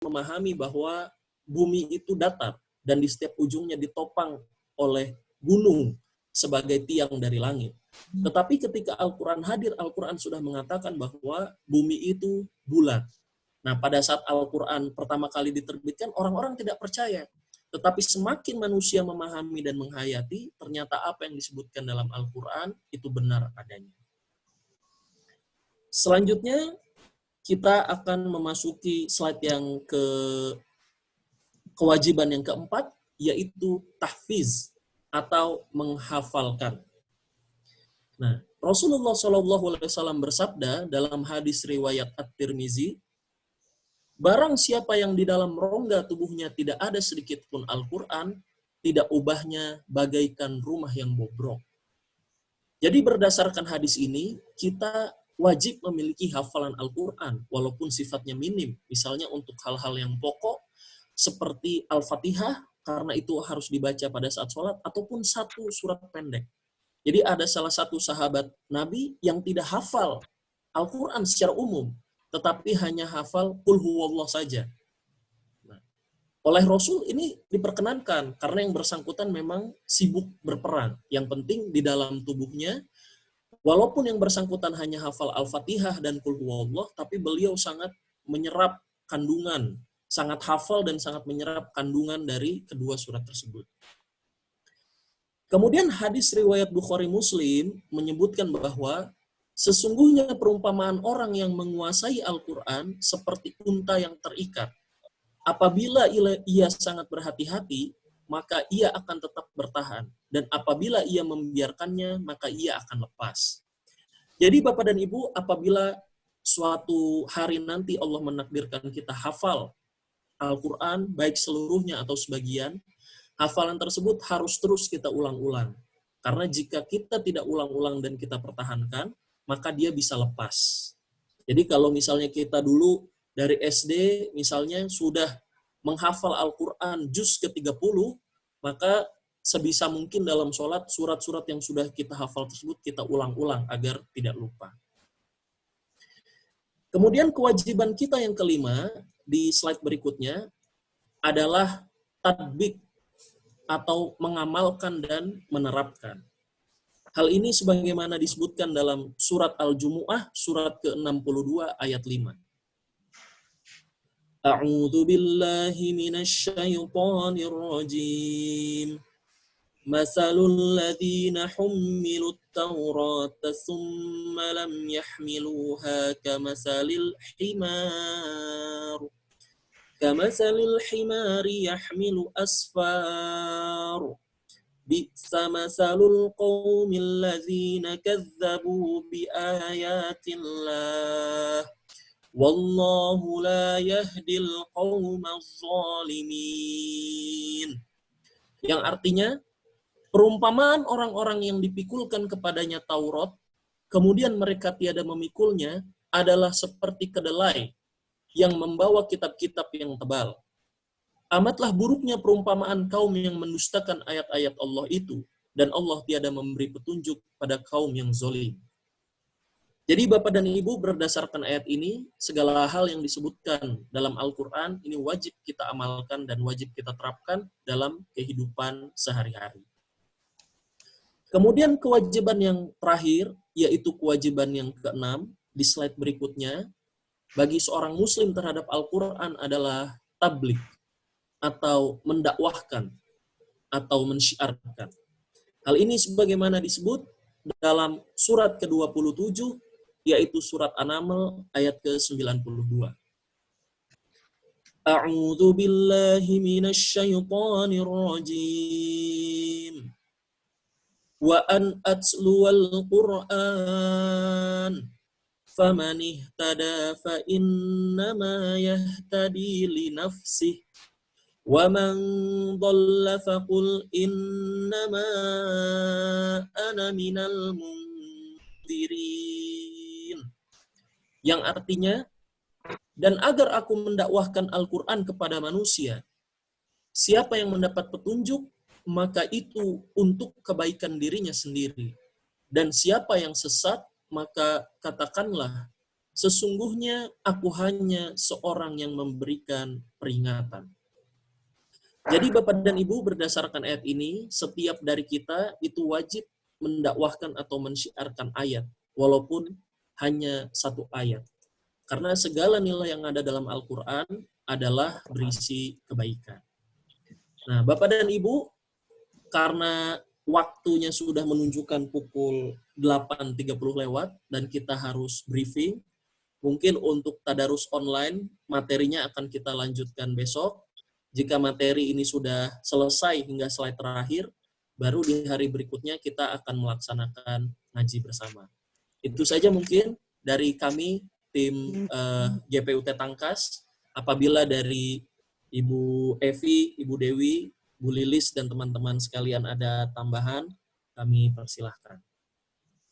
memahami bahwa bumi itu datar dan di setiap ujungnya ditopang oleh gunung sebagai tiang dari langit. Tetapi ketika Al-Quran hadir, Al-Quran sudah mengatakan bahwa bumi itu bulat. Nah, pada saat Al-Quran pertama kali diterbitkan, orang-orang tidak percaya. Tetapi semakin manusia memahami dan menghayati, ternyata apa yang disebutkan dalam Al-Quran itu benar adanya. Selanjutnya, kita akan memasuki slide yang kewajiban yang keempat, yaitu tahfiz atau menghafalkan. Nah, Rasulullah SAW bersabda dalam hadis riwayat At-Tirmizi, barang siapa yang di dalam rongga tubuhnya tidak ada sedikit pun Al-Quran, tidak ubahnya bagaikan rumah yang bobrok. Jadi berdasarkan hadis ini, kita wajib memiliki hafalan Al-Quran, walaupun sifatnya minim. Misalnya untuk hal-hal yang pokok, seperti Al-Fatihah, karena itu harus dibaca pada saat sholat, ataupun satu surat pendek. Jadi ada salah satu sahabat Nabi yang tidak hafal Al-Quran secara umum, tetapi hanya hafal Qul Huwallah saja. Nah, oleh Rasul ini diperkenankan, karena yang bersangkutan memang sibuk berperang. Yang penting di dalam tubuhnya, walaupun yang bersangkutan hanya hafal Al-Fatihah dan Qul Huwallah, tapi beliau sangat menyerap kandungan, sangat hafal dan sangat menyerap kandungan dari kedua surat tersebut. Kemudian hadis riwayat Bukhari Muslim menyebutkan bahwa sesungguhnya perumpamaan orang yang menguasai Al-Quran seperti unta yang terikat. Apabila ia sangat berhati-hati, maka ia akan tetap bertahan. Dan apabila ia membiarkannya, maka ia akan lepas. Jadi Bapak dan Ibu, apabila suatu hari nanti Allah menakdirkan kita hafal Al-Quran, baik seluruhnya atau sebagian, hafalan tersebut harus terus kita ulang-ulang. Karena jika kita tidak ulang-ulang dan kita pertahankan, maka dia bisa lepas. Jadi kalau misalnya kita dulu dari SD, misalnya sudah menghafal Al-Quran juz ke-30, maka sebisa mungkin dalam sholat, surat-surat yang sudah kita hafal tersebut kita ulang-ulang agar tidak lupa. Kemudian kewajiban kita yang kelima, di slide berikutnya, adalah tatbik, atau mengamalkan dan menerapkan. Hal ini sebagaimana disebutkan dalam surat Al-Jumu'ah, surat ke-62 ayat 5. A'udzu billahi minasy syaithanir rajim. Masalul ladzina hummilut Taurata tsumma lam yahmiluha kamasalil himar. Kamasalil himari yahmilu asfar. Bi'sa masalul qawmil ladzina kazzabu biayatillah. Wallahu la yahdil qawmaz zalimin. Yang artinya, perumpamaan orang-orang yang dipikulkan kepadanya Taurat, kemudian mereka tiada memikulnya, adalah seperti kedelai yang membawa kitab-kitab yang tebal. Amatlah buruknya perumpamaan kaum yang mendustakan ayat-ayat Allah itu, dan Allah tiada memberi petunjuk pada kaum yang zalim. Jadi Bapak dan Ibu, berdasarkan ayat ini, segala hal yang disebutkan dalam Al-Quran, ini wajib kita amalkan dan wajib kita terapkan dalam kehidupan sehari-hari. Kemudian kewajiban yang terakhir, yaitu kewajiban yang keenam, di slide berikutnya, bagi seorang muslim terhadap Al-Quran adalah tabligh, atau mendakwahkan, atau mensyiarkan. Hal ini sebagaimana disebut dalam surat ke-27, yaitu surat An-Naml ayat ke-92. A'udzu billahi minasy syaithanir rajim. Wa an atluwal Qur'an faman ihtada fa innama yahtadi li nafsihi wa man dhalla faqul innama ana minal mundzirin. Yang artinya, dan agar aku mendakwahkan Al-Quran kepada manusia, siapa yang mendapat petunjuk, maka itu untuk kebaikan dirinya sendiri. Dan siapa yang sesat, maka katakanlah, sesungguhnya aku hanya seorang yang memberikan peringatan. Jadi Bapak dan Ibu, berdasarkan ayat ini, setiap dari kita itu wajib mendakwahkan atau mensyiarkan ayat, walaupun hanya satu ayat. Karena segala nilai yang ada dalam Al-Quran adalah berisi kebaikan. Nah, Bapak dan Ibu, karena waktunya sudah menunjukkan pukul 8.30 lewat, dan kita harus briefing, mungkin untuk tadarus online, materinya akan kita lanjutkan besok. Jika materi ini sudah selesai hingga slide terakhir, baru di hari berikutnya kita akan melaksanakan ngaji bersama. Itu saja mungkin dari kami, tim GPUT Tangkas. Apabila dari Ibu Evi, Ibu Dewi, Bu Lilis, dan teman-teman sekalian ada tambahan, kami persilahkan.